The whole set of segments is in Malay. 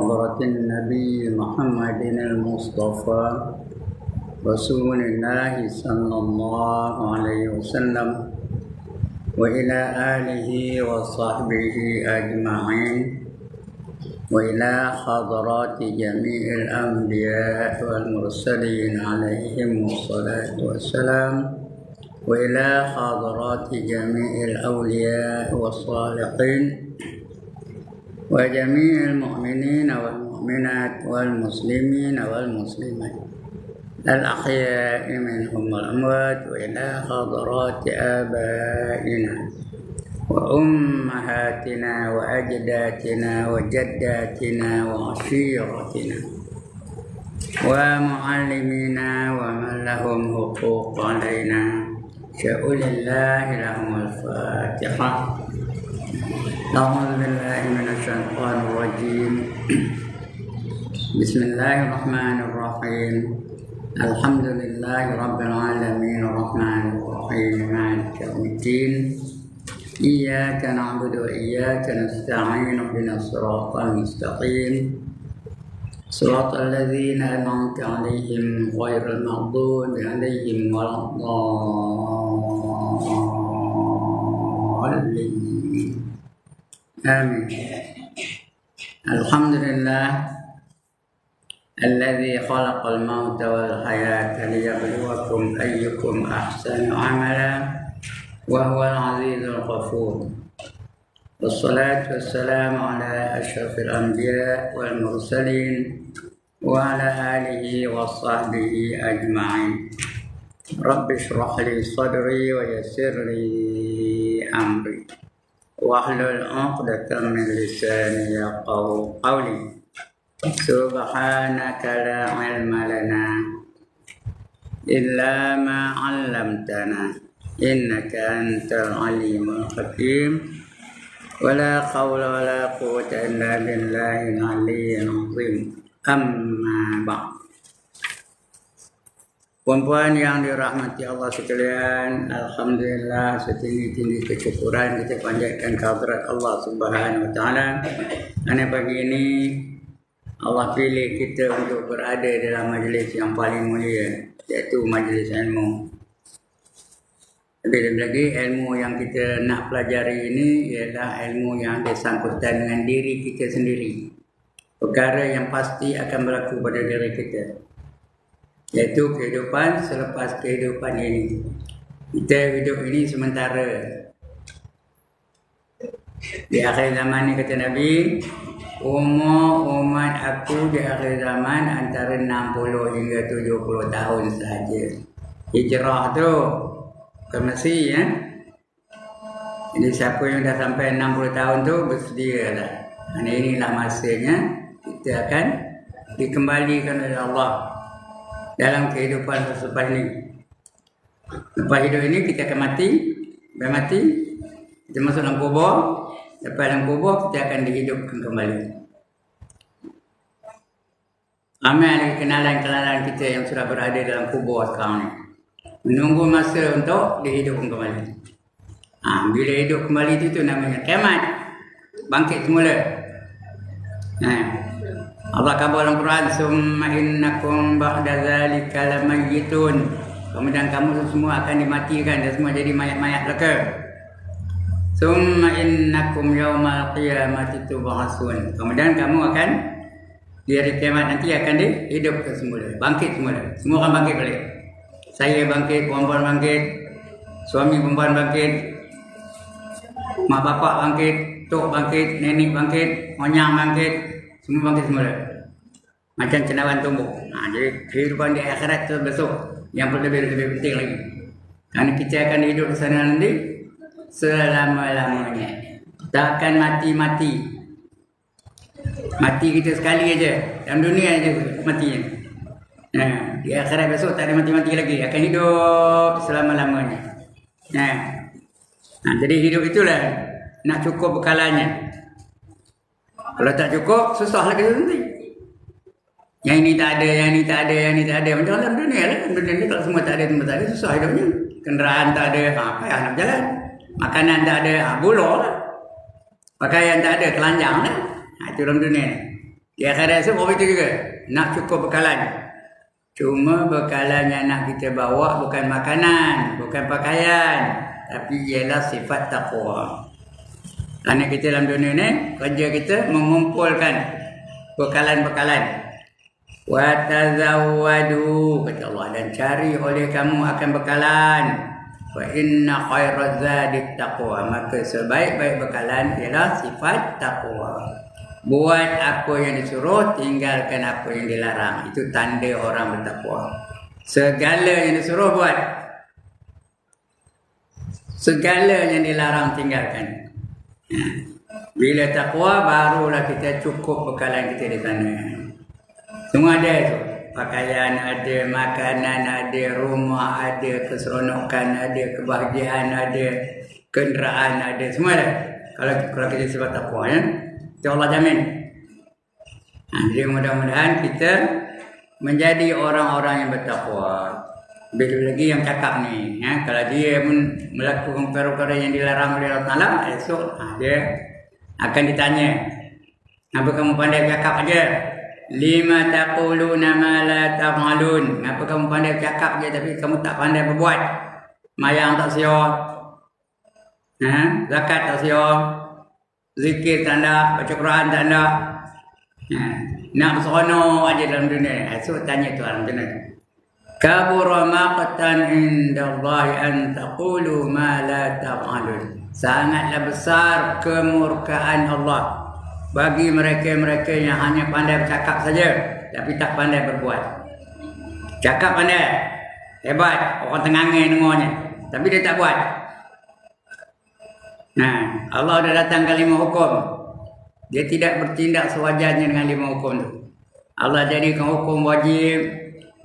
حضرة النبي محمد المصطفى رسول الله صلى الله عليه وسلم وإلى آله وصحبه أجمعين وإلى حضرات جميع الأنبياء والمرسلين عليهم الصلاة والسلام وإلى حضرات جميع الأولياء والصالحين وجميع المؤمنين والمؤمنات والمسلمين والمسلمات الأحياء منهم والأموات وإلى حضرات آبائنا وأمهاتنا وأجدادنا وجداتنا وعشيرتنا ومعلمينا ومن لهم حقوق علينا شاء الله لهم الفاتحة. أعوذ بالله من الشيطان الرجيم. بسم الله الرحمن الرحيم. الحمد لله رب العالمين الرحمن الرحيم مالك يوم الدين. إياك نعبد وإياك نستعين اهدنا الصراط المستقيم صراط الذين أنعمت عليهم غير المغضوب عليهم ولا الضالين. آمين. الحمد لله الذي خلق الموت والحياة ليبلوكم أيكم أحسن عملا وهو العزيز الغفور. والصلاة والسلام على أشرف الأنبياء والمرسلين وعلى آله وصحبه أجمعين. رب اشرح لي صدري ويسر لي أمري واحلل عقدة من لساني يفقهوا قولي. سبحانك لا علم لنا إلا ما علمتنا إنك أنت العليم الحكيم. ولا حول ولا قوة إلا بالله العلي العظيم. أما بعد. Puan-puan yang dirahmati Allah sekalian, alhamdulillah setinggi-tinggi kesyukuran kita panjatkan kehadirat Allah Subhanahu wa taala. Karena pagi ini Allah pilih kita untuk berada dalam majlis yang paling mulia, iaitu majlis ilmu. Lebih lagi ilmu yang kita nak pelajari ini ialah ilmu yang ada sangkutan dengan diri kita sendiri. Perkara yang pasti akan berlaku pada diri kita, iaitu kehidupan selepas kehidupan ini. Kita hidup ini sementara. Di akhir zaman ni kata Nabi, umur umat aku di akhir zaman antara 60 hingga 70 tahun sahaja. Hijrah tu ke Mesir ya. Jadi siapa yang dah sampai 60 tahun tu bersedialah. Dan inilah masanya kita akan dikembalikan oleh Allah dalam kehidupan selepas ini. Lepas hidup ini kita akan mati. Lepas mati kita masuk dalam kubur. Lepas dalam kubur kita akan dihidupkan kembali. Ramai lagi kenalan-kenalan kita yang sudah berada dalam kubur sekarang ni, menunggu masa untuk dihidupkan kembali. Bila hidup kembali itu namanya kiamat, bangkit semula. Allah khabar dalam Quran, summa innakum ba'da zalika lamayyitun. Kemudian kamu semua akan dimatikan dan semua jadi mayat-mayat belaka. Summa innakum yawmal qiyamati tub'atsun. Kemudian kamu akan di hari kiamat nanti akan dihidupkan semula, bangkit semula. Semua akan bangkit balik. Saya bangkit, perempuan bangkit, suami perempuan bangkit, mak bapak bangkit, tok bangkit, nenek bangkit, monyang bangkit, semua bangkit semula. Macam cendawan tumbuh. Jadi kehidupan di akhirat itu besok yang lebih penting lagi. Kerana kita akan hidup di sana nanti selama-lamanya. Tak akan mati-mati. Mati kita sekali aja. Dalam dunia aja matinya. Di akhirat besok tak ada mati-mati lagi. Akan hidup selama-lamanya. Jadi hidup itulah nak cukup bekalannya. Kalau tak cukup, susah lagi nanti. Yang ini tak ada, yang ini tak ada, yang ini tak ada. Macam dalam dunia lah. Dalam dunia ni kalau semua tak ada, tempat tak ada, susah hidupnya. Kenderaan tak ada, payah nak berjalan. Makanan tak ada, bulo lah. Pakaian tak ada, telanjang lah. Itu dalam dunia ni. Di akhirat esok begitu juga. Nak cukup bekalan. Cuma bekalan yang nak kita bawa bukan makanan, bukan pakaian, tapi ialah sifat taqwa. Kerana kita dalam dunia ni, kerja kita mengumpulkan bekalan-bekalan. Wa tazawwadu, kata Allah, dan cari oleh kamu akan bekalan. Fa inna khairaz zadi taqwa, maka sebaik-baik bekalan ialah sifat taqwa. Buat apa yang disuruh, tinggalkan apa yang dilarang. Itu tanda orang bertakwa. Segala yang disuruh buat, segala yang dilarang tinggalkan. Bila takwa, barulah kita cukup bekalan kita di sana. Semua ada tu. Pakaian ada, makanan ada, rumah ada, keseronokan ada, kebahagiaan ada, kenderaan ada, semua ada. Kalau kita sebab takwa, ya. Itu Allah jamin. Jadi mudah-mudahan kita menjadi orang-orang yang bertakwa. Bila lagi yang cakap ni, ya, kalau dia pun melakukan perkara yang dilarang oleh Allah Ta'ala, esok dia akan ditanya, apa kamu pandai cakap aja? Lima taquluna ma la taf'alun. Apa kamu pandai cakap je tapi kamu tak pandai berbuat? Mayang tak siap, zakat tak siap, zikir tak ada, baca Quran tak ada, nak berseronok aja dalam dunia. Esok tanya Tuhan macam mana? Kabura maqtan indallahi an taqulu ma la taf'alun. Sangatlah besar kemurkaan Allah bagi mereka-mereka yang hanya pandai bercakap saja tapi tak pandai berbuat. Cakap pandai, hebat, orang tengangin dengarnya, tapi dia tak buat. Allah dah datangkan 5 hukum. Dia tidak bertindak sewajarnya dengan 5 hukum tu. Allah jadikan hukum wajib,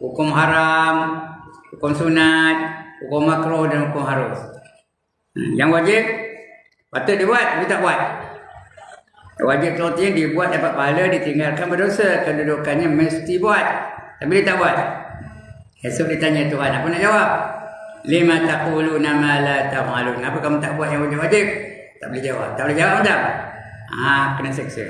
hukum haram, hukum sunat, hukum makruh dan hukum harus. Yang wajib patut dibuat tapi tak buat. Wajib tu artinya dibuat dapat pahala, ditinggalkan berdosa. Kedudukannya mesti buat tapi dia tak buat. Esok ditanya Tuhan, apa nak jawab? Lima taquluna ma la taf'alun. Apa kamu tak buat yang wajib-wajib? Tak boleh jawab. Tak boleh jawab macam? Kena seksa.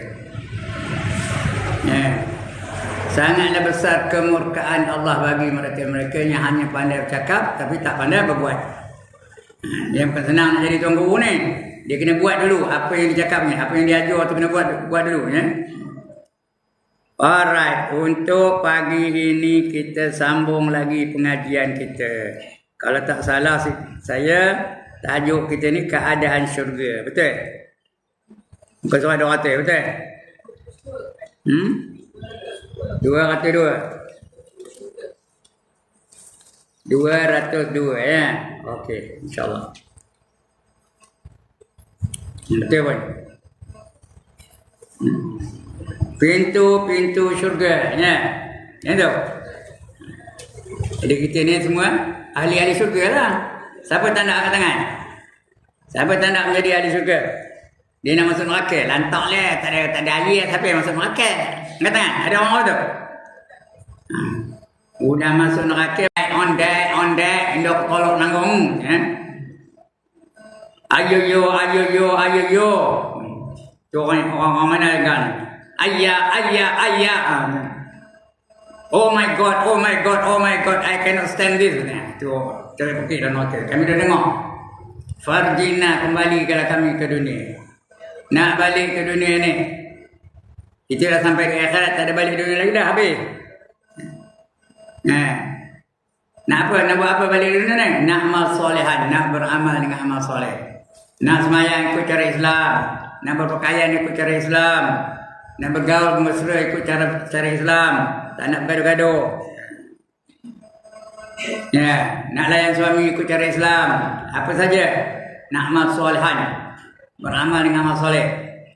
Sangatlah besar kemurkaan Allah bagi mereka-mereka yang hanya pandai bercakap tapi tak pandai berbuat. Dia bukan senang nak jadi tuan guru ni. Dia kena buat dulu apa yang dicakapnya, apa yang diajar tu kena buat dulu, ya. Alright, untuk pagi ini kita sambung lagi pengajian kita. Kalau tak salah saya, tajuk kita ni keadaan syurga, betul? Bukan surah 200, betul? 202, ya. Okey, insya-Allah. Betul pun. Pintu-pintu syurga, ya. Ya tu. Jadi kita ni semua ahli-ahli syurga lah. Siapa tak nak angkat tangan? Siapa tak nak menjadi ahli syurga? Dia nak masuk neraka, lantak lah. Tak ada ahli siapa yang masuk neraka. Angkat tangan, ada orang tu. Udah masuk neraka, on deck, indok tolok nanggung, ya. Ayo yo. Tu orang mana kan? Ayah. Oh my god, I cannot stand this. Tu cara fikir dalam neraka. Kami dah dengar. Farjina, kembalikanlah kami ke dunia. Nak balik ke dunia ni. Kita dah sampai ke akhirat, tak ada balik dunia lagi dah, habis. Nak apa? Nak buat apa balik dunia ni? Nak amal solehan, nak beramal dengan amal soleh. Nak semayang ikut cara Islam, nak berpakaian ikut cara Islam, nak bergaul mesra ikut cara Islam, tak nak bergaduh-gaduh. Ya, nak layan suami ikut cara Islam, apa saja. Nak amal solehan, beramal dengan amal soleh.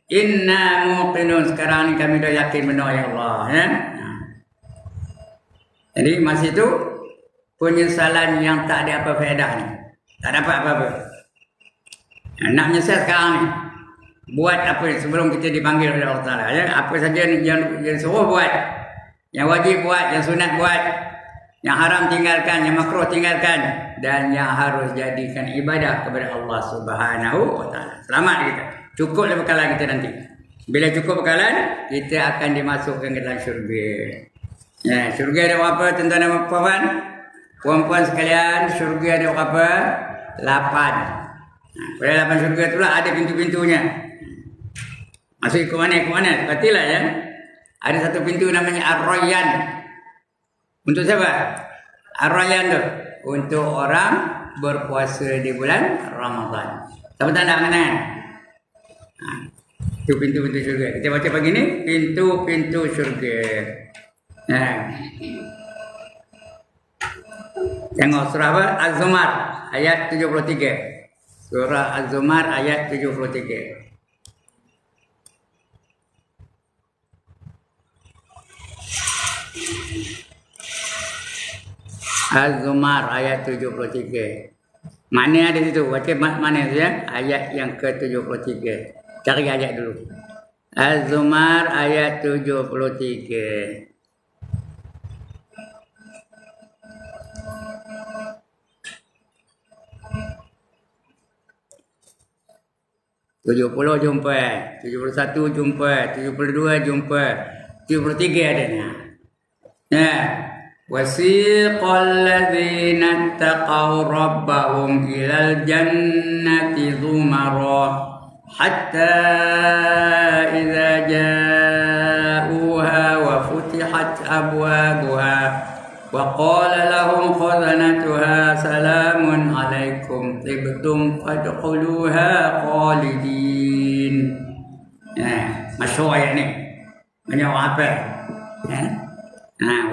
Inna muqinun, sekarang ni kami dah yakin benar ya Allah, ya. Jadi masih itu penyesalan yang tak ada apa faedahnya. Tak dapat apa-apa. Nak menyesal sekarang ni, buat apa sebelum kita dipanggil oleh Allah Ta'ala, ya? Apa saja yang suruh buat, yang wajib buat, yang sunat buat, yang haram tinggalkan, yang makruh tinggalkan, dan yang harus jadikan ibadah kepada Allah Subhanahu wa Ta'ala. Selamat kita. Cukuplah bekalan kita nanti. Bila cukup bekalan, kita akan dimasukkan ke dalam syurga. Ya, syurga ada berapa tuan-tuan dan puan-puan? Puan-puan sekalian, syurga ada berapa? 8. Pada 8 syurga itulah ada pintu-pintunya. Masuk ke mana? Ke mana? Perhatilah ya. Ada satu pintu namanya Ar-Rayyan. Untuk siapa? Ar-Rayyan tu untuk orang berpuasa di bulan Ramadan. Siapa tak nak kenal? Itu pintu-pintu syurga. Kita baca pagi ni pintu-pintu syurga. Tengok surah apa? Az-Zumar ayat 73. Surah Az-Zumar ayat 73. Az-Zumar ayat 73. Mana ada situ? Baca mana tu ya? Ayat yang ke-73. Cari ayat dulu. Az-Zumar ayat 73. Jumpa, 71 jumpa, 72 jumpa, 73 adanya. Nah, wasiqal ladzina taqaw rabbahum ilal jannati zumara hatta idza ja'uha wa futihat abwabuha wa qala lahum khazanatuha salamun alaikum tibtum fadkhuluha khalidin. Masyhur ayat ni. Banyak orang hafal.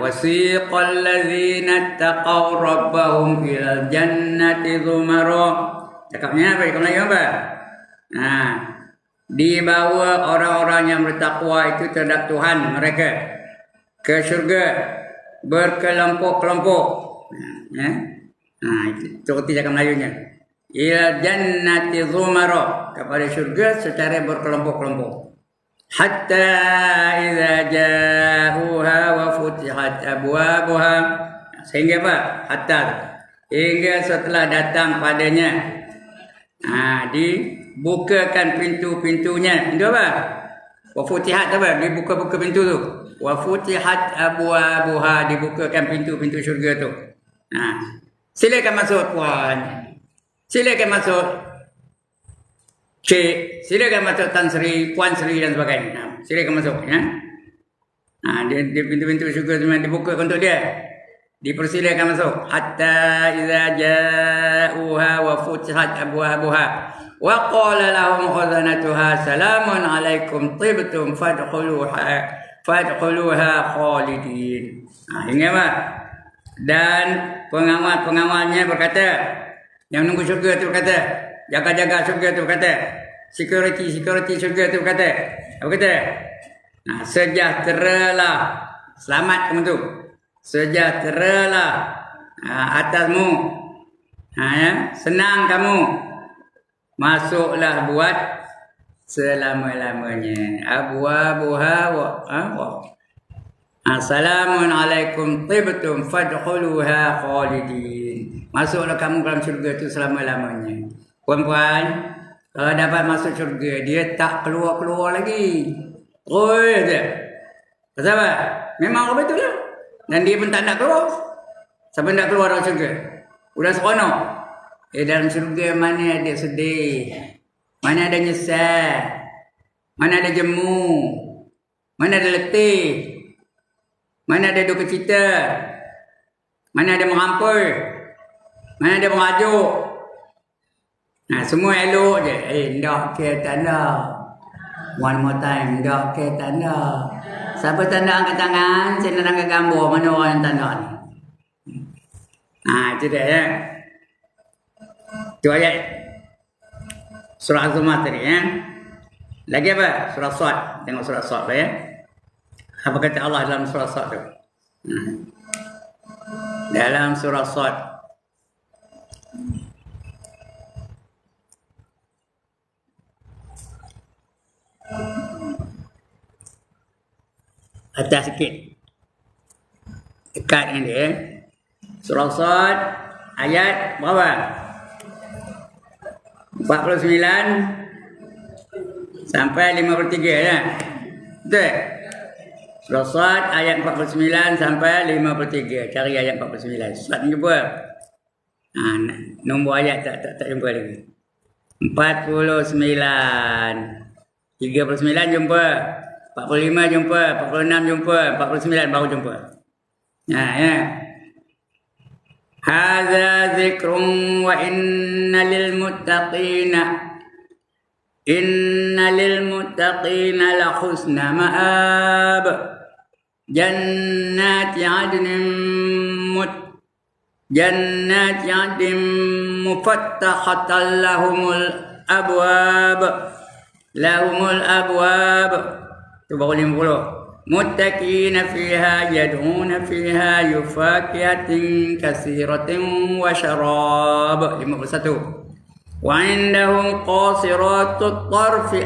Wasiqal ladzina taqaw rabbahum ilal jannati zumara. Cakapnya apa? Cakap Melayu apa? Dibawa orang-orang yang bertakwa itu terhadap Tuhan mereka ke syurga berkelompok-kelompok. Itu seperti cakap Melayunya. Ila jannati zumara, kepada syurga secara berkelompok-kelompok. Hatta idza ja'uha wa futihat abwabuha. Sehingga apa? Hatta. Hingga setelah datang padanya. Dibukakan pintu-pintunya. Pintu apa? Wa futihat apa? Dibuka-buka pintu tu. Wa futihat abwabuha, dibukakan pintu-pintu syurga tu. Silakan masuk puan. Silakan masuk Cik. Silakan masuk Tan Sri, Puan Sri dan sebagainya. Silakan masuk ya. Dia pintu-pintu syurga semua dibuka untuk dia. Dipersilakan masuk. Hatta idza ja'uha wa futihat abwabuha wa qala lahum khazanatuha salamun alaikum tibtum fadkhuluha khalidin. Ingat apa? Dan pengawal-pengawalnya berkata, yang menunggu syurga tu berkata, jaga-jaga syurga tu berkata, security syurga tu berkata, apa kata? Sejahteralah, selamat kamu tu. Sejahteralah atasmu. Senang kamu. Masuklah buat selama-lamanya. Abwabuha Assalamun alaikum tibtum fadkhuluha khalidin. Masuklah kamu dalam syurga itu selama-lamanya. Puan-puan, kalau dapat masuk syurga, dia tak keluar-keluar lagi. Terus je. Pasal apa? Memang apa betul lah. Dan dia pun tak nak keluar. Siapa nak keluar dalam syurga? Udah seronok. Dalam syurga mana ada sedih, mana ada nyesal, mana ada jemu, mana ada letih, mana ada duka cita, mana ada mengampun, mana ada mengajuk. Semua elok je. Ndak ke tanda. One more time. Ndak ke tanda. Siapa tanda angkat tangan, saya nak angkat gambar mana orang yang tanda ni. Itu dia ya. Itu ayat surah Az-Zumar tadi ya. Lagi apa? Surah Sad. Tengok surah Sad ya. Apa kata Allah dalam surah Sad tu? Dalam surah Sad. Atas sikit. Dekat dengan dia. Surah Sad ayat berapa? 49 sampai 53 ya. Betul? Surah Sad ayat 49 sampai 53. Cari ayat 49. Sad ni jumpa. Nombor ayat tak jumpa lagi. 49. 39 jumpa. 45 jumpa. 46 jumpa. 49 baru jumpa. Ya. Hadza dzikrun wa inna lil muttaqina la husna ma'ab. Jannati 'adnin mufattahatan lahumul abwab. Tu baru 50. Muttaqina fiha yad'una fiha yufakihatin katsiratin wa syarab. 51. Wa indahum qasiratut tarfi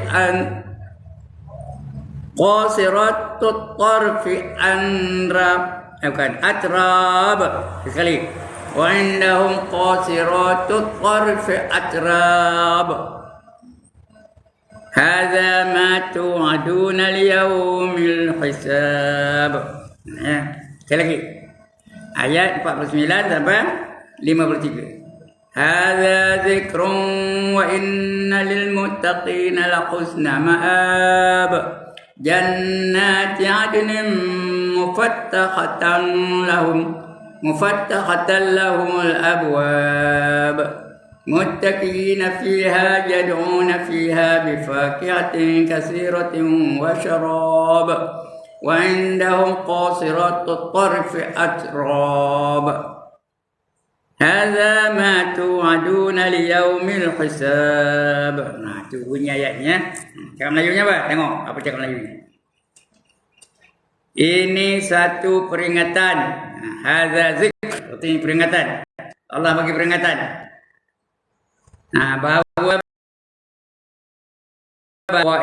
atrab. Sekali. Wa indahum qasiratut tarfi atrab. Hadza ma tu'aduna liyaumil hisab. Ya, sekali lagi. Ayat 49 sampai 53. Hadza dzikrun wa inna lil muttaqina la husna ma'ab. Jannati 'adnin mufattahatan lahumul abwab. Muttaqina fiha yad'una fiha bifakihatin katsiratin wa syarab. Wa indahum qasiratut tarfi atrab. Hadza ma tu'aduna liyaumil hisab. Nah, tu bunyi ayatnya. Cakap Melayunya apa? Tengok apa cakap Melayunya. Ini satu peringatan. Hadza zikr, artinya peringatan. Allah bagi peringatan. Bahawa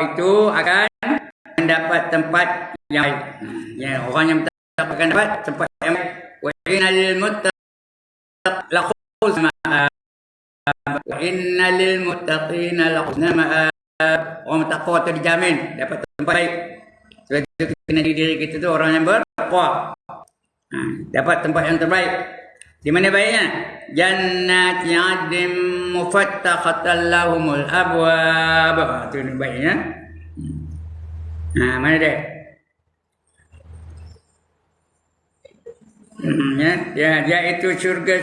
itu akan mendapat tempat yang baik. Ya, orang yang mendapatkan tempat yang baik. Wa innal muttaqina la husna ma'ab. Orang takwa itu dijamin dapat tempat baik. Sebab itu kena diri kita tu orang yang bertakwa. Dapat tempat yang terbaik. Di mana baiknya? Jannati 'adnin mufattahatan lahumul abwab. Itu baiknya. Mana dia? Dia itu syurga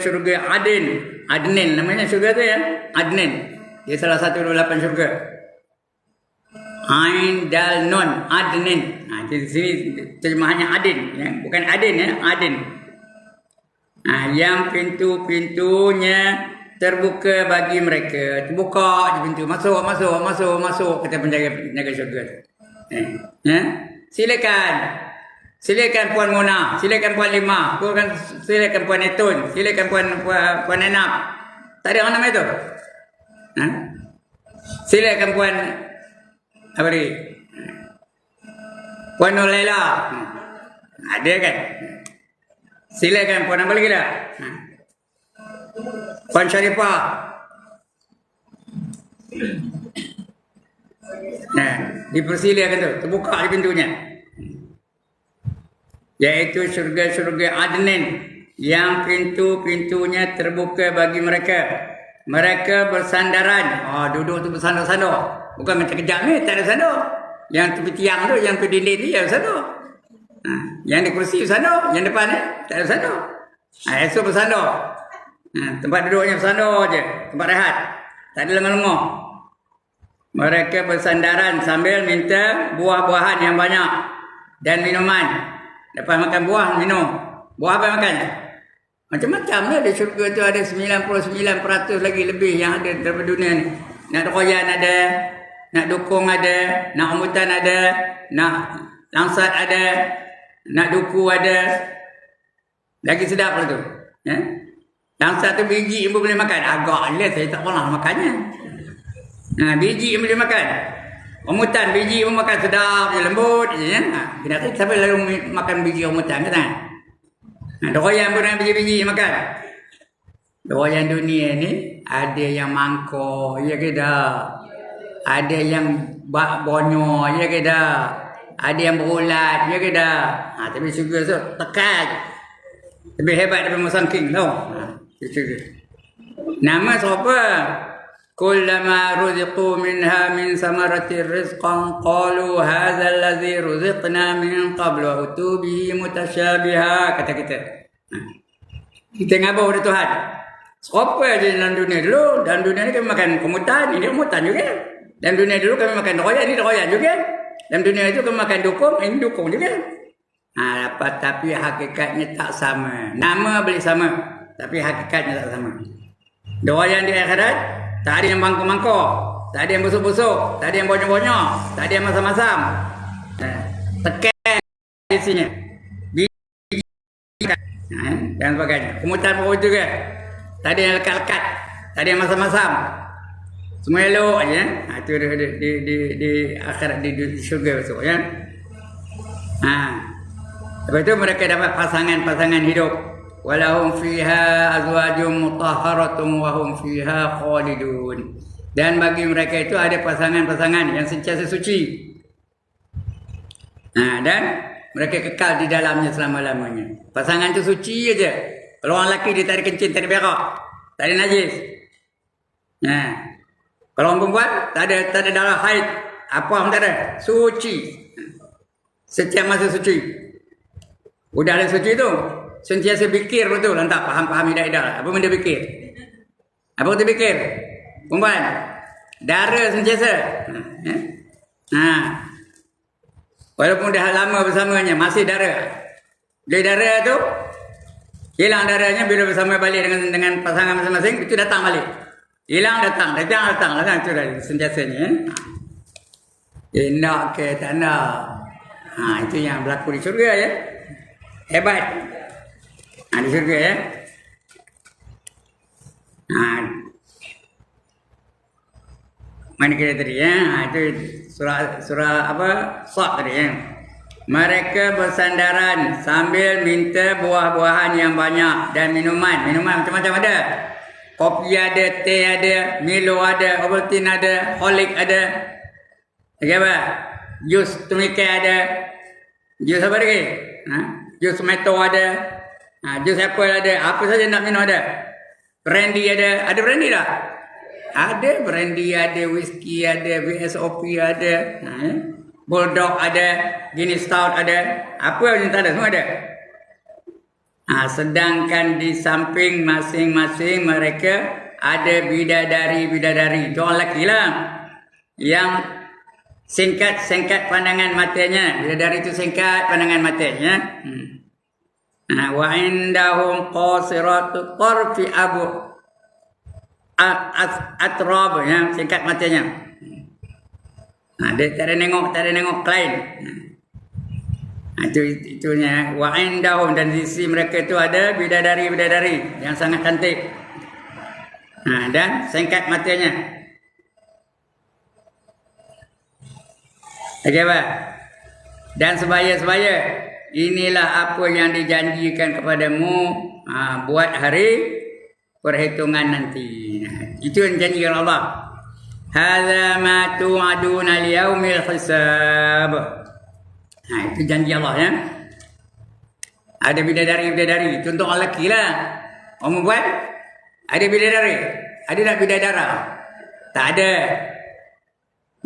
Adnin namanya syurga tu ya. Adnin. Dia salah satu 8 syurga. Ain dal nun Adnin. Di sini terjemahannya Adin ya. Bukan Adin ya, Adin. Yang pintu-pintunya terbuka bagi mereka. Terbuka je pintu. Masuk. Kata penjaga syurga. Silakan Puan Mona. Silakan Puan Lima. Silakan Puan Etun. Silakan Puan Enap. Tak ada orang nama itu. Silakan Puan apa ni? Puan Nur Laila. Ada kan? Silakan Puan apa lagi dah? Puan Syarifah. Dipersilakan tu. Terbuka di pintunya. Yaitu syurga-syurga Adnin. Yang pintu-pintunya terbuka bagi mereka. Mereka bersandaran. Duduk tu bersandar-sandar. Bukan macam kejap ni, tak ada sandar. Yang tepi tiang tu, yang tepi dinding tu, yang sandar. Yang di kursi bersandar. Yang depan ni, tak ada sandar. Esok bersandar. Tempat duduknya bersandar je. Tempat rehat. Tak ada lengah-lengah. Mereka bersandaran sambil minta buah-buahan yang banyak. Dan minuman. Lepas makan buah, minum. Buah apa makan? Macam-macam lah. Di syurga tu ada 99% lagi lebih yang ada dalam dunia ni. Nak royan ada. Nak dukung ada. Nak rambutan ada. Nak langsat ada. Nak duku ada. Lagi sedap lah tu. Ya? Langsat tu biji yang boleh makan. Agak lah saya tak pernah makannya. Biji yang boleh makan. Rambutan biji pun makan sedap je, lembut je ya. Kenapa siapa lalu makan biji rambutan kan? Doyan pun dengan biji-biji makan. Doyan dunia ni ada yang mangkuk, ya ke dah? Ada yang bonyo je ke dah. Ada yang berulat je ke dah. Tapi syurga tu tekan. Lebih hebat daripada musangking tau. Syurga. Nama siapa? Kullama ruziqu minha min samarati rizqan qalu hadza allazi ruziqna min qablu wa utu bihi mutasyabiha, kata kita. Kita ngabau pada Tuhan. Siapa je dalam dunia dulu? Dalam dunia ni kami makan komutan, ini komutan juga. Dalam dunia dulu kami makan royan, ini royan juga. Dalam dunia itu kami makan dukung, ini dukung juga. Tapi hakikatnya tak sama. Nama boleh sama, tapi hakikatnya tak sama. Royan di akhirat tak ada yang mangkuk-mangkuk, tak ada yang busuk-busuk, tak ada yang bonyok-bonyok, tak ada yang masam-masam. Tekan isinya. Dan sebagainya. Komutan pun juga. Tak ada yang lekat-lekat, tak ada yang masam-masam. Semua elok aja. Itu di akhirat, di syurga besok ya. Lepas itu mereka dapat pasangan-pasangan hidup. Walahum fiha azwajum mutahharatun wa hum fiha khalidun. Dan bagi mereka itu ada pasangan-pasangan yang sentiasa suci. Dan mereka kekal di dalamnya selama-lamanya. Pasangan itu suci aja. Kalau orang lelaki dia tak ada kencing, tak ada berak, tak ada najis. Kalau orang perempuan tak ada darah haid, apa pun tak ada. Suci. Setiap masa suci. Udah ada suci tu, sentiasa fikir betul, lantak faham hidah-hidah. Apa benda fikir? Apa tu fikir? Perempuan, darah sentiasa. Walaupun dah lama bersamanya, masih darah. Dari darah tu, hilang darahnya bila bersama balik dengan pasangan masing-masing, itu datang balik. Hilang datang. Itu dah sentiasanya. Nak ke tak nak. Itu yang berlaku di syurga ya. Hebat. Di syurga ya. Mana kita tadi ya? Itu surah apa? Sad tadi ya. Mereka bersandaran sambil minta buah-buahan yang banyak dan minuman. Minuman macam-macam ada. Kopi ada, teh ada, Milo ada, Ovaltine ada, Horlicks ada. Lagi apa? Jus tumikai ada. Jus apa lagi? Jus tomato ada. Jus apple ada. Apa saja nak minum ada. Brandy ada. Ada brandy tak? Ada brandy, ada whisky, ada VSOP ada. Bulldog ada, Guinness Stout ada, apa yang tak ada, semua ada. Sedangkan di samping masing-masing mereka ada bidadari-bidadari. Itu orang lelaki lah. Yang singkat pandangan matanya. Bidadari itu singkat pandangan matanya. Wa indahum qasiratu tarfi abu atrab, ya, singkat matanya. Dia tak ada nengok lain. Itunya wa indahum, dan di sisi mereka itu ada bidadari-bidadari yang sangat cantik. Dan singkat matanya. Okey apa? Dan sebaya-sebaya, inilah apa yang dijanjikan kepadamu buat hari perhitungan nanti. Itu yang janjikan Allah. Hadza ma tu'aduna liyaumil hisab. Itu janji Allah ya. Ada bidadari-bidadari. Contoh orang lelaki lah. Orang perempuan, ada bidadari. Ada tak bidadara? Tak ada.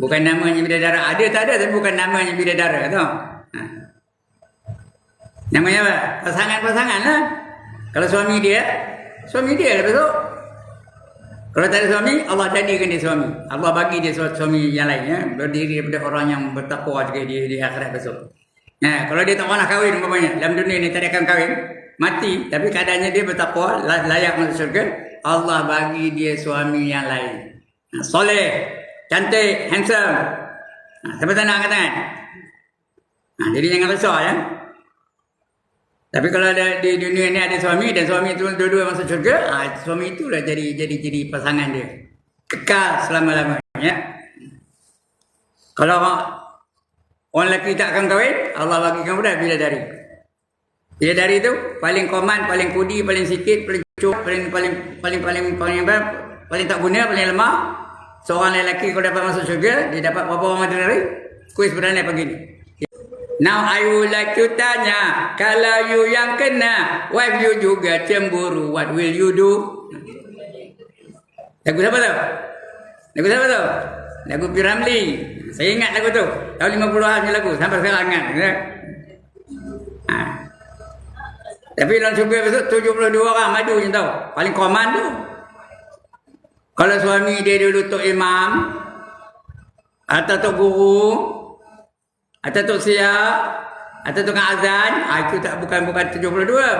Bukan namanya bidadara. Ada tak ada, tapi bukan namanya bidadara. Tahu? Namanya apa? Pasangan-pasangan lah. Kalau suami dia dah besok. Kalau tak ada suami, Allah jadikan dia suami. Allah bagi dia suami yang lain ya. Berdiri daripada orang yang bertakwa juga di akhirat besok. Kalau dia tak pernah kahwin umpamanya, dalam dunia ni tak ada akan kahwin, mati, tapi keadaannya dia bertakwa, layak masuk syurga, Allah bagi dia suami yang lain. Soleh, cantik, handsome. Siapa tak nak angkat tangan? Jadi jangan risau ya. Tapi kalau ada di dunia ni ada suami dan suami itu dua-dua masuk syurga, suami itulah jadi pasangan dia. Kekal selama-lamanya. Kalau orang lelaki tak akan kahwin, Allah bagikan budak bidadari. Bidadari itu paling koman, paling kudi, paling sikit, paling cukup, paling tak guna, paling lemah. seorang lelaki kalau dapat masuk syurga, dia dapat berapa orang matahari? Kuis sebenarnya pagi ni. Now I would like to tanya, kalau you yang kena, wife you juga cemburu, what will you do? Lagu siapa tu? Lagu siapa tu? Lagu P. Ramlee. Saya ingat lagu tu. Tahun 50-an ni lagu, sampai sekarang ingat. Ha. Tapi dalam syurga besok 72 orang maju je tahu. Paling koman tu. Kalau suami dia dulu tok imam, atau tok guru, atau tok siap, atau tukang azan, itu tak bukan 72,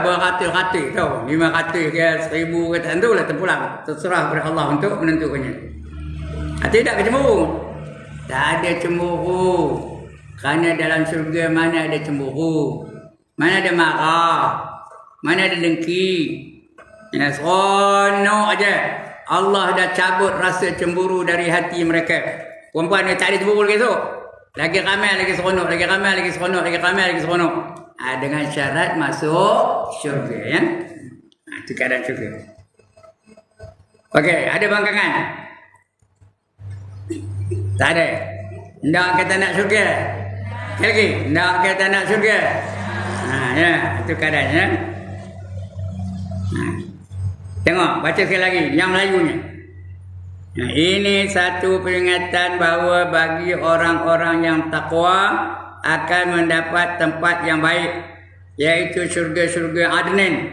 beratus-ratus tahu. 500 ke 1000 ke tak tentu lah terpulang. Terserah kepada Allah untuk menentukannya. Tidak ke cemburu? Tak ada cemburu. Kerana dalam syurga mana ada cemburu? Mana ada marah? Mana ada dengki? Ya, seronok aja. Allah dah cabut rasa cemburu dari hati mereka. Perempuan ni tak ada cemburu lagi esok. Lagi ramai lagi seronok, lagi ramai lagi seronok, lagi ramai lagi seronok. Dengan syarat masuk syurga ya. Itu keadaan syurga. Okey, ada bangkangan? Tak ada. Ndak kata nak syurga. Lagi, ndak kata nak syurga. Ya, itu keadaannya. Tengok, baca sekali lagi yang Melayunya. Ini satu peringatan bahawa bagi orang-orang yang takwa akan mendapat tempat yang baik, yaitu syurga-syurga Adnin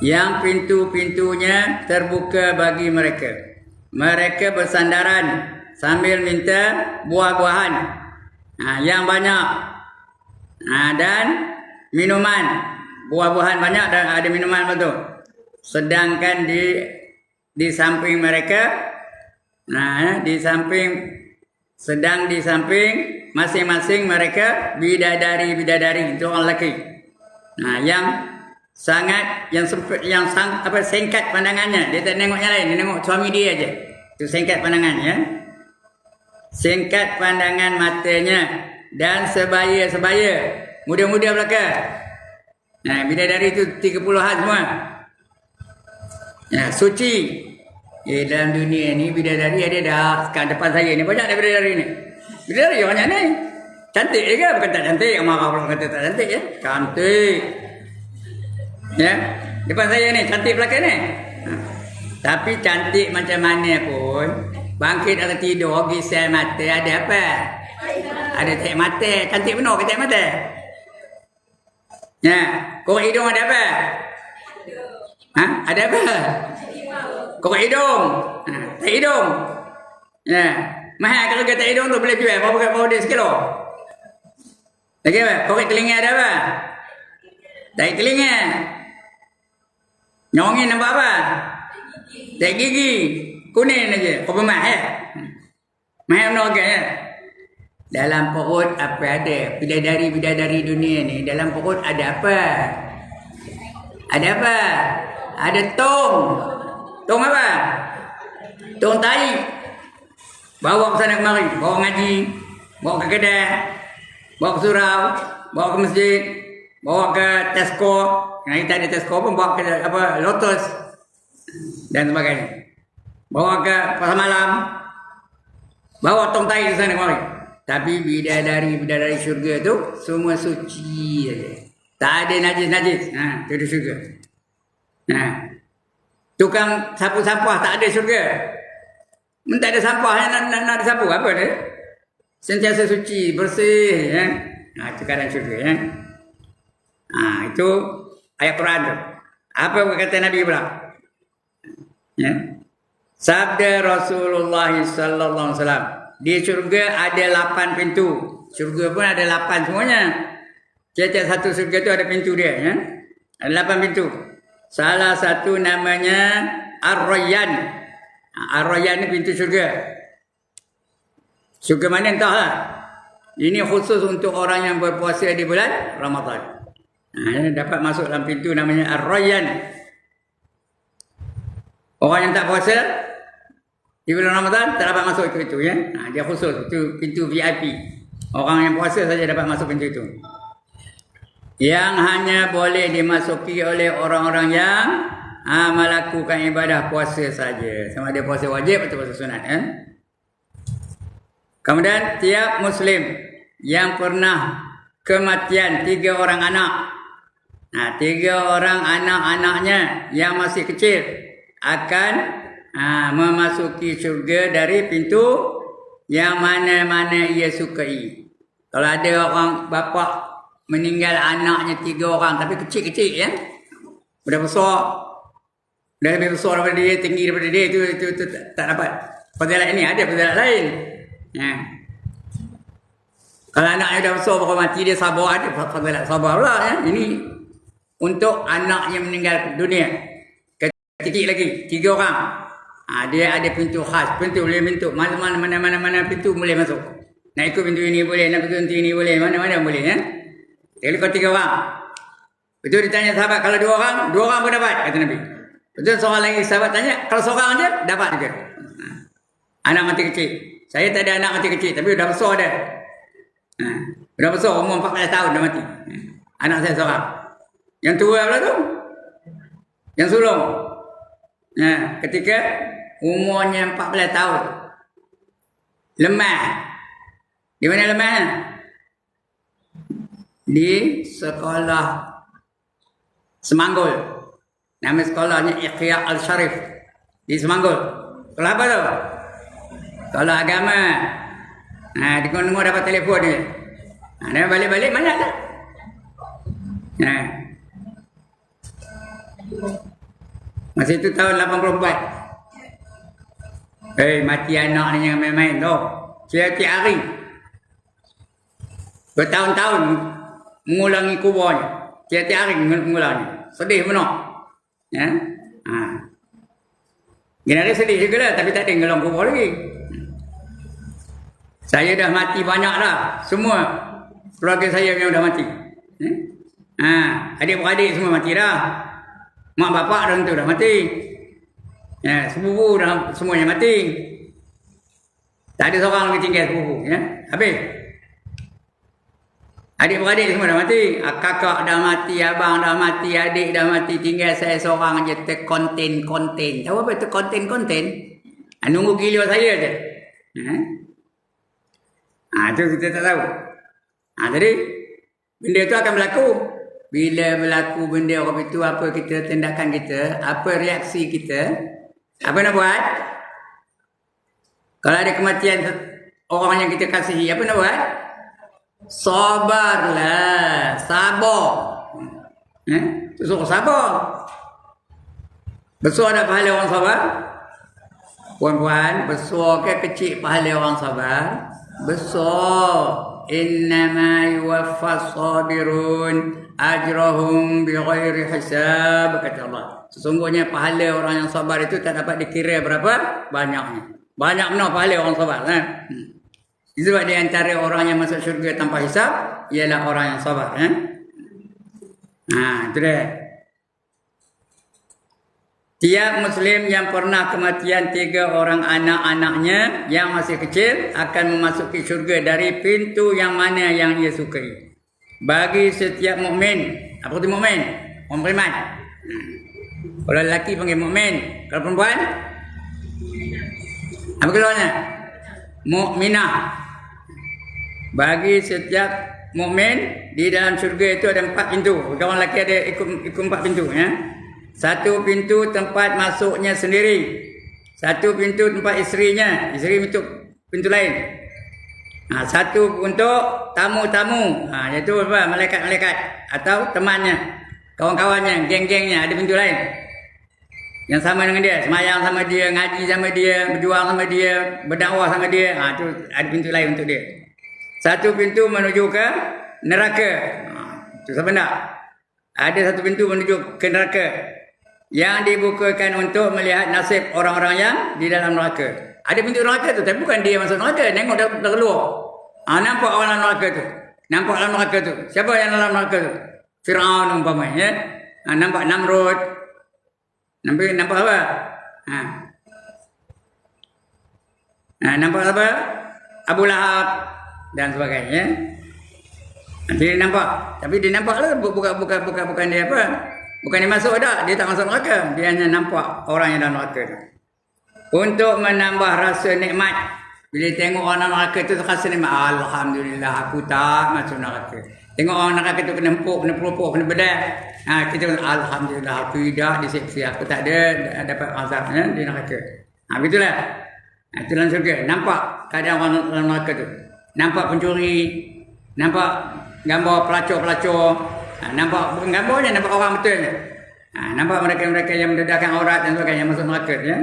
yang pintu-pintunya terbuka bagi mereka. Mereka bersandaran sambil minta buah-buahan yang banyak dan minuman. Buah-buahan banyak dan ada minuman betul. Sedangkan di samping mereka, di samping masing-masing mereka bidadari itu orang lelaki. Yang singkat pandangannya, dia tak tengok yang lain, dia tengok suami dia aja. Itu singkat pandangannya. Singkat pandangan matanya dan sebaya-sebaya muda-muda belaka. Bidadari itu 30-an semua. Suci. Dalam dunia ni bidadari ada dah. Sekarang depan saya ni banyak dah bidadari ni. Bidadari banyak ni. Cantik ke? Bukan tak cantik. Yang marah pula kata tak cantik ya. Cantik. Ya. Depan saya ni cantik belakang ni. Tapi cantik macam mana pun, bangkit atau tidur, gisel mata ada apa? Ada tek mata. Cantik benar ke tek mata? Ya. Korek hidung ada apa? Ada apa? Korek hidung. Tak hidung. Ya. Mahal kalau tak hidung tu boleh jual berapa dia sekilo. Lagi apa? Korek telinga ada apa? Tak telinga. Nyongin nampak apa? Tak gigi. Kuning aja. Kau bermahal. Mahal benar ke ya? Dalam perut apa ada? Bidadari-bidadari dunia ni, dalam perut ada apa? Ada apa? Ada tong. Tong apa? Tong tai. Bawa ke sana kemari. Bawa ngaji. Bawa ke kedai. Bawa ke surau. Bawa ke masjid. Bawa ke Tesco. Yang kita ada Tesco pun bawa ke apa? Lotus. Dan sebagainya. Bawa ke pasar malam. Bawa tong tai ke sana kemari. Tapi bidadari syurga tu semua suci saja. Tak ada najis-najis. Itu di syurga. Tukang sapu-sapuah tak ada syurga. Tak ada sampah nak disapu. Apa dia? Sentiasa suci, bersih. Itu keadaan syurga. Itu ayat Quran tu. Apa kata Nabi pula? Sabda Rasulullah sallallahu alaihi wasallam. Di syurga ada 8 pintu. Syurga pun ada 8 semuanya. Setiap satu syurga tu ada pintu dia. Ada 8 pintu. Salah satu namanya Ar-Rayyan. Ar-Rayyan ni pintu syurga. Syurga mana entahlah. Ini khusus untuk orang yang berpuasa di bulan Ramadan. Dapat masuk dalam pintu namanya Ar-Rayyan. Orang yang tak puasa di bulan Ramadan tak dapat masuk itu ya. Dia khusus, itu pintu VIP. Orang yang puasa saja dapat masuk pintu itu. Yang hanya boleh dimasuki oleh orang-orang yang melakukan ibadah puasa saja. Sama ada puasa wajib atau puasa sunat. Kemudian tiap Muslim yang pernah kematian 3 orang anak. 3 orang anak-anaknya yang masih kecil akan memasuki syurga dari pintu yang mana-mana ia sukai. Kalau ada orang bapa meninggal anaknya 3 orang tapi kecil-kecil ya. Dah besar. Dah lebih besar daripada dia, tinggi daripada dia, itu tak dapat. Fadilah ini ada fadilah lain. Ya. Kalau anaknya dah besar baru mati, dia sabar, ada fadilah sabar pula ya. Ini untuk anak yang meninggal dunia. Kecil lagi 3 orang. Dia ada pintu khas, pintu boleh pintu mana pintu boleh masuk. Nak ikut pintu ini boleh, nak ikut pintu ini boleh, mana-mana boleh ya. Jadi kalau 3 orang. Betul ditanya sahabat, kalau 2 orang pun dapat, kata Nabi. Betul seorang lagi sahabat tanya, kalau seorang je dapat juga. Anak mati kecil. Saya tak ada anak mati kecil, tapi dah besar dah. Dah besar, umur 14 tahun dah mati. Anak saya seorang. Yang tua pula tu, yang sulung. Ketika umurnya 14 tahun. Lemah. Di mana lemah? Di sekolah Semanggul. Nama sekolahnya Iqya Al-Sharif. Di Semanggul. Sekolah apa tu? Sekolah agama. Dengar dapat telefon dia. Dia balik-balik mana tak? Masa itu tahun 84. Mati anak ni jangan main-main tu. Setiap hari. Bertahun-tahun mengulangi kuburnya. Setiap hari mengulangi. Sedih benar. Ya. Generasi sedih juga lah, tapi tak ada ngelang kubur lagi. Saya dah mati banyak dah. Semua keluarga saya yang dah mati. Adik-beradik semua mati dah. Mak bapak orang tu dah mati. Sepupu dah semuanya mati. Tak ada seorang lagi tinggal sepupu. Habis. Adik-beradik semua dah mati. Kakak dah mati, abang dah mati, adik dah mati. Tinggal saya seorang je terkonten-konten. Tahu apa terkonten-konten? Nunggu gila saya je. Itu kita tak tahu. Jadi, benda tu akan berlaku. Bila berlaku benda orang itu, apa kita tindakan kita, apa reaksi kita, apa nak buat? Kalau ada kematian orang yang kita kasihi, apa nak buat? Sabarlah, sabar. Suruh sabar. Besar ada pahala orang sabar? Puan-puan, besar ke kecil pahala orang sabar? Besar. Innama yuwaffas sabirun ajrahum bighairi hisab, kata Allah. Sesungguhnya pahala orang yang sabar itu tak dapat dikira berapa banyaknya. Banyak benar pahala orang sabar. Sebab di antara orang yang masuk syurga tanpa hisab ialah orang yang sabar. Itu dia. Tiap Muslim yang pernah kematian 3 orang anak-anaknya yang masih kecil akan memasuki syurga dari pintu yang mana yang ia sukai. Bagi setiap mukmin, apa itu mukmin? Orang beriman. Kalau lelaki panggil mukmin, kalau perempuan apa keluarnya? Mukminah. Bagi setiap mukmin di dalam syurga itu ada 4 pintu. Kalau lelaki ada ikut 4 pintu ya. 1 pintu tempat masuknya sendiri. 1 pintu tempat isterinya. Isteri untuk pintu lain. 1 untuk tamu-tamu. Iaitu apa? Malaikat-malaikat. Atau temannya. Kawan-kawannya. Geng-gengnya. Ada pintu lain. Yang sama dengan dia. Semayang sama dia. Ngaji sama dia. Berjuang sama dia. Berdakwah sama dia. Itu ada pintu lain untuk dia. 1 pintu menuju ke neraka. Itu sebenarnya. Ada 1 pintu menuju ke neraka. Yang dibukakan untuk melihat nasib orang-orang yang di dalam neraka. Ada pintu neraka tu, tapi bukan dia masuk neraka. Tengok dah keluar. Nampak orang dalam neraka tu. Nampak dalam neraka tu. Siapa yang dalam neraka tu? Fir'aun umpamanya. Ya? Nampak Namrud. Nampak apa? Nampak apa? Abu Lahab dan sebagainya. Dia nampak. Tapi dia nampak lah bukan dia apa? Bukan dia masuk dah, dia tak masuk neraka. Dia hanya nampak orang yang dalam neraka. Untuk menambah rasa nikmat. Bila tengok orang dalam neraka tu rasa nikmat. Alhamdulillah aku tak masuk neraka. Tengok orang neraka tu kena empuk, kena pelupuk, kena bedah. Kita alhamdulillah aku tidak disiksa. Aku tak ada dapat azab di neraka. Begitulah. Itu dalam syurga. Nampak keadaan orang dalam neraka tu. Nampak pencuri. Nampak gambar pelacur-pelacur. Nampak bukan gambarnya, nampak orang betulnya. Nampak mereka-mereka yang mendedahkan aurat dan sebagainya yang masuk neraka. Ya?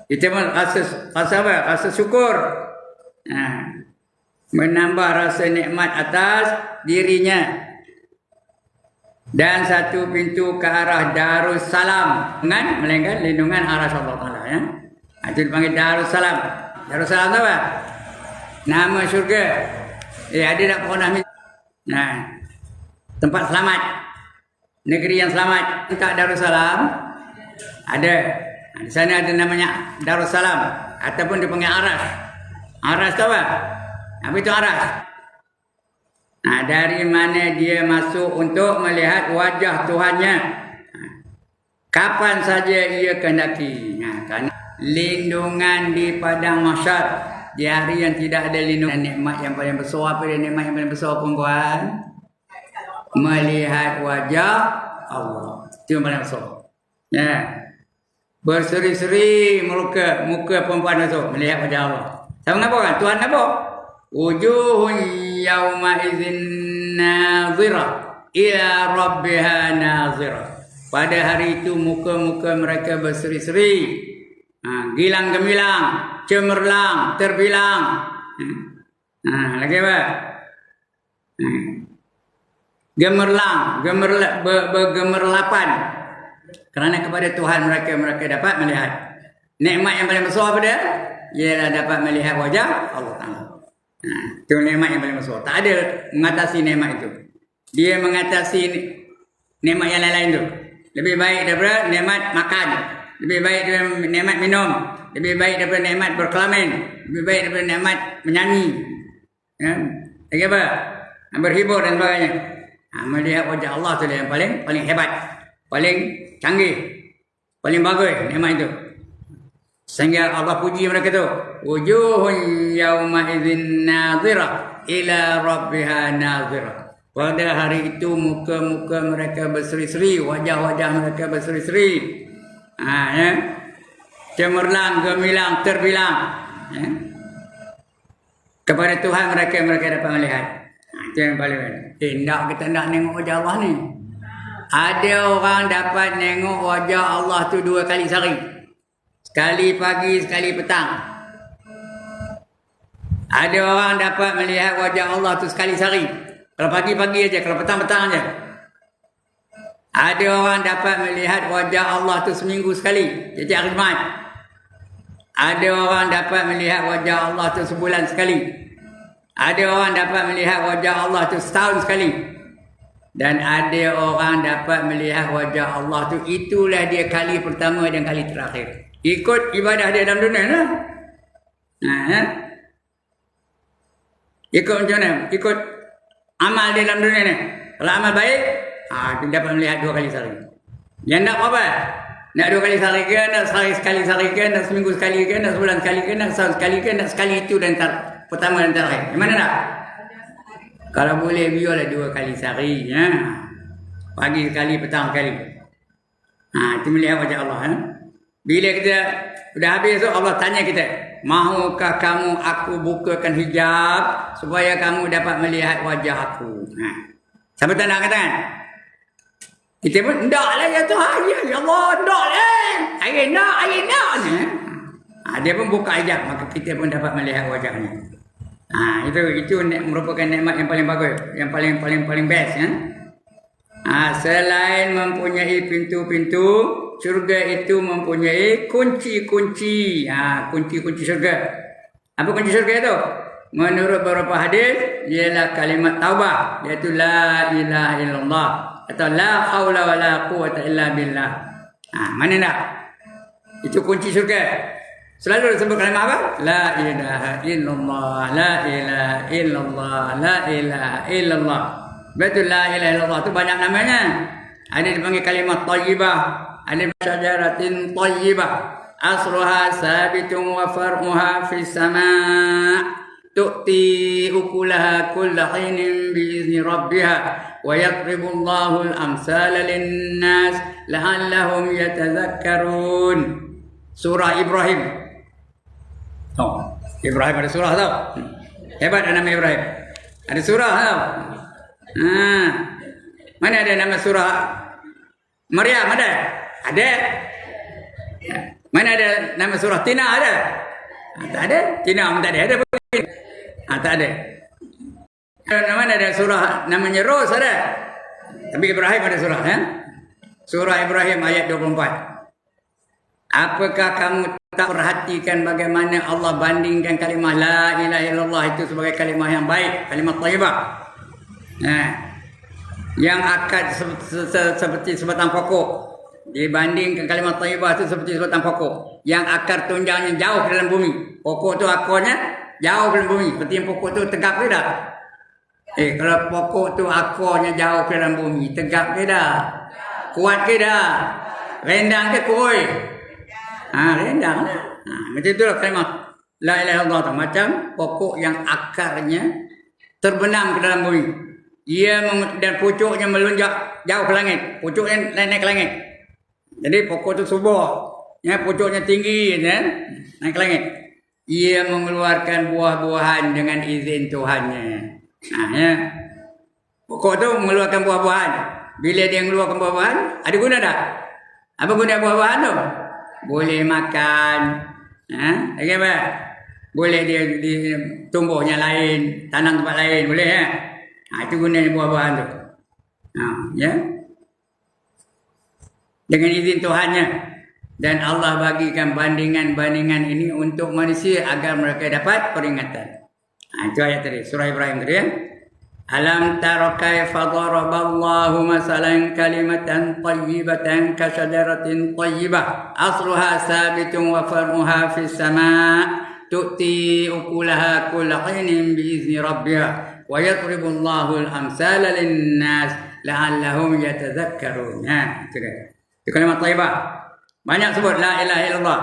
Itu pun rasa apa? Rasa syukur. Menambah rasa nikmat atas dirinya. Dan satu pintu ke arah Darussalam. Melainkan lindungan arah Allah Ta'ala. Ya? Itu dipanggil Darussalam. Darussalam tu apa? Nama syurga. Ada nak pernah tempat selamat, negeri yang selamat. Tak Darussalam ada. Di sana ada namanya Darussalam ataupun dipanggil Aras. Aras tu apa? Apa itu Aras? Dari mana dia masuk untuk melihat wajah Tuhannya kapan saja ia kehendaki. Kerana lindungan di padang mahsyar, di hari yang tidak ada lindungan. Nikmat yang paling besar apa dia? Nikmat yang paling besar perempuan? Melihat wajah Allah. Itu yang paling besar. Ya. Berseri-seri muka perempuan itu melihat wajah Allah. Sama ngapa kan? Tuhan ngapa? Wujuhun yawma idzin nazirah ila rabbiha nazirah. Pada hari itu muka-muka mereka berseri-seri, gilang gemilang, cemerlang, terbilang. Lagi apa? Gemerlang, bergemerlapan. Kerana kepada Tuhan mereka dapat melihat. Nikmat yang paling besar apa dia? Ialah dapat melihat wajah Allah Ta'ala. Itu nikmat yang paling besar. Tak ada mengatasi nikmat itu. Dia mengatasi nikmat yang lain-lain itu. Lebih baik daripada nikmat makan. Lebih baik daripada nikmat minum. Lebih baik daripada nikmat berkelamin. Lebih baik daripada nikmat menyanyi. Lagi apa? Berhibur dan sebagainya. Melihat wajah Allah tu yang paling hebat, paling canggih, paling bagus nikmat itu. Sehingga Allah puji mereka tu. Wujuhun yawma idzin nazirah ila rabbiha nazirah. Pada hari itu muka-muka mereka berseri-seri, wajah-wajah mereka berseri-seri. Ya. Cemerlang, gemilang, terbilang. Ya. Kepada Tuhan mereka dapat melihat. Itu yang paling tidak kita nak tengok wajah Allah ni. Ada orang dapat tengok wajah Allah tu 2 kali sehari. Sekali pagi, sekali petang. Ada orang dapat melihat wajah Allah tu sekali sehari. Kalau pagi-pagi aja, kalau petang-petang aja. Ada orang dapat melihat wajah Allah tu seminggu sekali, setiap hari Jumaat. Ada orang dapat melihat wajah Allah tu sebulan sekali. Ada orang dapat melihat wajah Allah tu setahun sekali. Dan ada orang dapat melihat wajah Allah tu, itulah dia kali pertama dan kali terakhir. Ikut ibadah dia dalam dunia lah. Ikut macam mana? Ikut amal dia dalam dunia ni. Kalau amal baik, dia dapat melihat 2 kali sehari. Yang nak apa? Nak 2 kali sehari ke? Nak sehari sekali sehari ke? Nak seminggu sekali ke? Nak sebulan sekali ke? Nak setahun sekali ke? Nak sekali itu dan pertama dan terakhir. Yang mana nak? Kalau boleh biarlah 2 kali sehari. Ya. Pagi sekali, petang sekali. Itu melihat wajah Allah. Ya. Bila kita sudah habis tu, Allah tanya kita, mahukah kamu aku bukakan hijab supaya kamu dapat melihat wajah aku? Siapa tak nak katakan? Kita pun, tak lah ya Tuhan. Ya Allah, tak lah. Ayah nak. Dia pun buka hijab, maka kita pun dapat melihat wajahnya. Itu merupakan nikmat yang paling bagus, yang paling best. Ya? Selain mempunyai pintu-pintu, syurga itu mempunyai kunci-kunci. Kunci-kunci syurga. Apa kunci syurga itu? Menurut beberapa hadis, ialah kalimat taubah, iaitu la ilaha illallah atau la haula wala quwwata illa billah. Mana nak? Itu kunci syurga. Selalu disebut kalimah apa? La ilaha illallah, la ilaha illallah, la ilaha illallah. Betul, la ilaha illallah tu banyak namanya. Ada dipanggil kalimat thayyibah, ada syajaratin thayyibah asluha sabitun wa far'uha fis sama' tu'ti ukulaha kulla hinin biizni rabbiha wa yadribu Allahu al-amsala lin-nas la'allahum yatadhakkarun. Surah Ibrahim. Oh, Ibrahim ada surah tau. Hebat ada nama Ibrahim. Ada surah tau. Mana ada nama surah Maryam ada? Ada. Mana ada nama surah Tina ada? Tak ada. Tina pun tak ada. Ada pun. Tak ada. Mana ada surah namanya Ros ada? Tapi Ibrahim ada surah. Surah Ibrahim ayat 24. Apakah kamu tak perhatikan bagaimana Allah bandingkan kalimah la ilaha illallah itu sebagai kalimah yang baik, kalimah thayyibah. Yang akad seperti sebatang pokok dibandingkan kalimat thayyibah itu seperti sebatang pokok yang akar tunjangnya jauh ke dalam bumi. Pokok tu akarnya jauh ke dalam bumi. Seperti yang pokok tu tegak ke tak? Kalau pokok tu akarnya jauh ke dalam bumi, tegak ke tak? Kuat ke tak? Rendang ke kuroi? Rendang lah. Macam itulah kalimat la ilaha illallah tu. Macam pokok yang akarnya terbenam ke dalam bumi. Dan pucuknya melonjak jauh ke langit. Pucuknya naik ke langit. Jadi pokok itu subur. Pucuknya tinggi, naik ke langit. Ia mengeluarkan buah-buahan dengan izin Tuhannya. Pokok itu mengeluarkan buah-buahan. Bila dia mengeluarkan buah-buahan, ada guna tak? Apa guna buah-buahan tu? Boleh makan. Lagi apa? Boleh dia tumbuhnya lain, tanam tempat lain, boleh ya? Itu gunanya buah-buahan tu. Dengan izin Tuhannya. Dan Allah bagikan bandingan-bandingan ini untuk manusia agar mereka dapat peringatan. Itu ayat tadi, surah Ibrahim tadi ya. Alam tara kaifa daraballahu masalan kalimatan thayyibatan ka syajaratin thayyibah asluha sabitun wa far'uha fis sama' tu'ti ukulaha kulla hinin biizni rabbiha wa yadribu Allahu al-amsala lin-nas la'allahum yatadhakkarun. Itu dia. Itu kalimat thayyibah. Banyak sebut la ilaha illallah.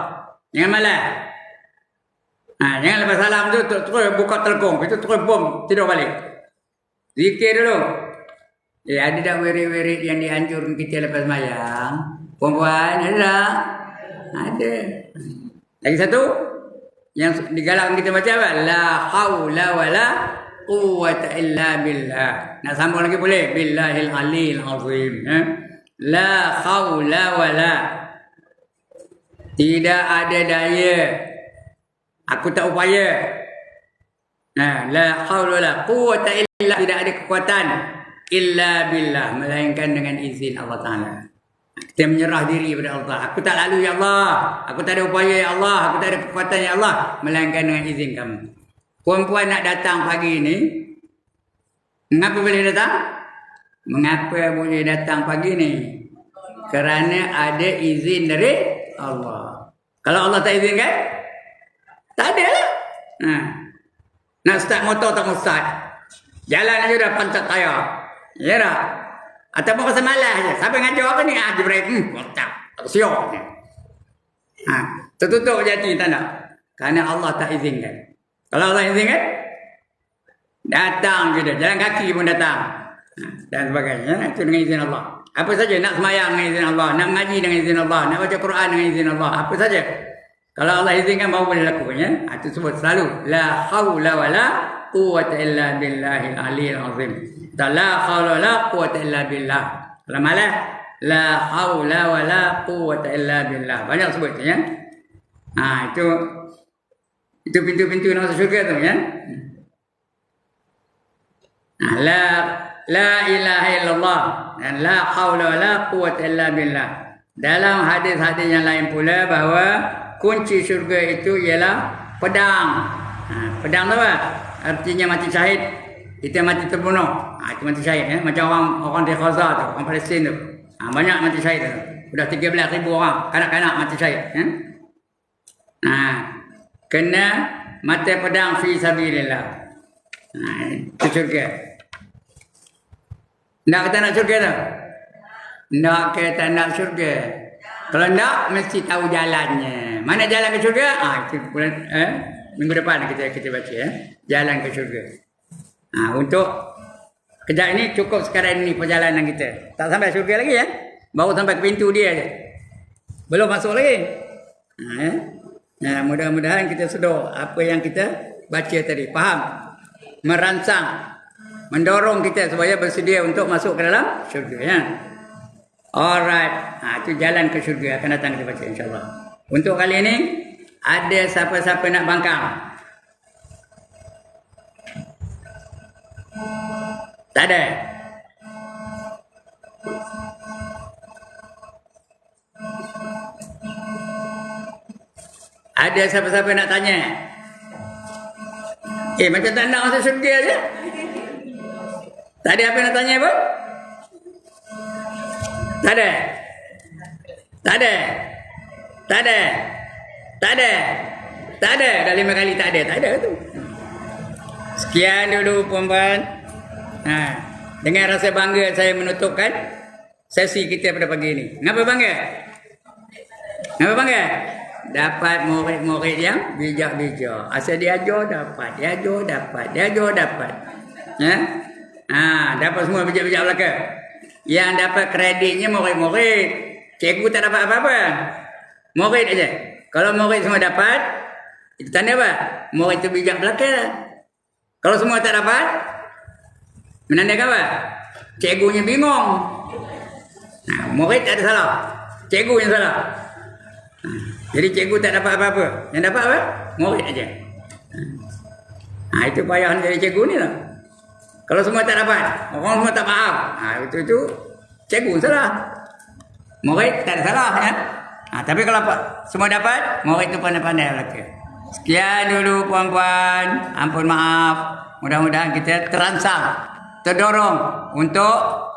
Jangan malas. Jangan lepas salam tu terus buka telekong, itu terus bom tidur balik. Zikir dulu. Ada tak wirid-wirid yang dianjurkan kita lepas mayang? Perempuan ada? Ada. Lagi satu yang digalakkan kita baca apa? La haula wala quwwata illa billah. Nak sambung lagi boleh? Billahil aliyil azim. La haula wala. Tidak ada daya. Aku tak upaya. La haula wala quwwata illa, tidak ada kekuatan illa billah, melainkan dengan izin Allah Taala. Kita menyerah diri kepada Allah. Aku tak lalu ya Allah. Aku tak ada upaya ya Allah. Aku tak ada kekuatan ya Allah, melainkan dengan izin kamu. Puan-puan nak datang pagi ni, mengapa boleh datang? Mengapa boleh datang pagi ni? Kerana ada izin dari Allah. Kalau Allah tak izinkan, tak ada lah. Nak start motor tak mau start. Jalan aja dah pancat tayar. Ya tak? Ataupun pasal malas je. Sampai ngajar apa ni? Jibril. Kotak. Tak siap. Tertutup jati tak nak. Kerana Allah tak izinkan. Kalau Allah izinkan, datang je dah. Jalan kaki pun datang. Dan sebagainya. Itu dengan izin Allah. Apa saja. Nak semayang dengan izin Allah. Nak mengaji dengan izin Allah. Nak baca Quran dengan izin Allah. Apa saja. Kalau Allah izinkan baru boleh lakukannya. Itu sebut selalu. La hawla wa la quwwata illa billahil aliyil azim. La hawla wa la quwwata illa billah. Kalau malah. La hawla wa la quwwata illa billah. Banyak sebut tu ya. Itu pintu-pintu nak masuk syurga tu ya. La ilaha illallah. Dan la hawla wa la quwwata illa billah. Dalam hadis-hadis yang lain pula bahawa kunci syurga itu ialah pedang. Pedang tu apa? Artinya mati syahid. Kita mati terbunuh. Itu mati syahid ya. Macam orang di Gaza tu, orang Palestin tu. Banyak mati syahid tu. Sudah 13,000 orang kanak-kanak mati syahid ya. Kena mati pedang fi sabilillah. Itu syurga. Nak kata nak syurga tu? Nak ke tak nak syurga. Kalau nak mesti tahu jalannya. Mana jalan ke syurga? Itu bulan minggu depan kita baca jalan ke syurga. Untuk kejap ini cukup sekarang ini perjalanan kita. Tak sampai syurga lagi Baru sampai ke pintu dia je. Belum masuk lagi. Mudah-mudahan kita sedar apa yang kita baca tadi. Faham? Merangsang, mendorong kita supaya bersedia untuk masuk ke dalam syurga Alright. Itu jalan ke syurga akan datang kita baca insya-Allah. Untuk kali ini ada siapa-siapa nak bangkang? Tak ada. Ada siapa-siapa nak tanya? Macam tak nak masuk syurga je. Tak ada apa nak tanya pun? Tak ada. Tak ada. Tak ada. Tak ada. Tak ada. Dah 5 kali tak ada. Tak ada tu. Sekian dulu puan-puan. Dengan rasa bangga saya menutupkan sesi kita pada pagi ini. Kenapa bangga? Kenapa bangga? Dapat murid-murid yang bijak-bijak. Asal dia ajar dapat. Dia ajar dapat. Dia ajar dapat. Dapat semua bijak-bijak belaka. Yang dapat kreditnya murid-murid. Cikgu tak dapat apa-apa. Murid aja. Kalau murid semua dapat, itu tanda apa? Murid itu bijak belaka. Kalau semua tak dapat, menandakan apa? Cikgunya bingung. Murid tak ada salah. Cikgu yang salah. Jadi cikgu tak dapat apa-apa. Yang dapat apa? Murid aja. Itu payah dari cikgu ni lah. Kalau semua tak dapat, orang semua tak faham. Itu cikgu salah. Murid tak ada salah tapi kalau semua dapat, murid itu pandai-pandai belaka. Sekian dulu puan-puan. Ampun maaf. Mudah-mudahan kita terangsang, terdorong untuk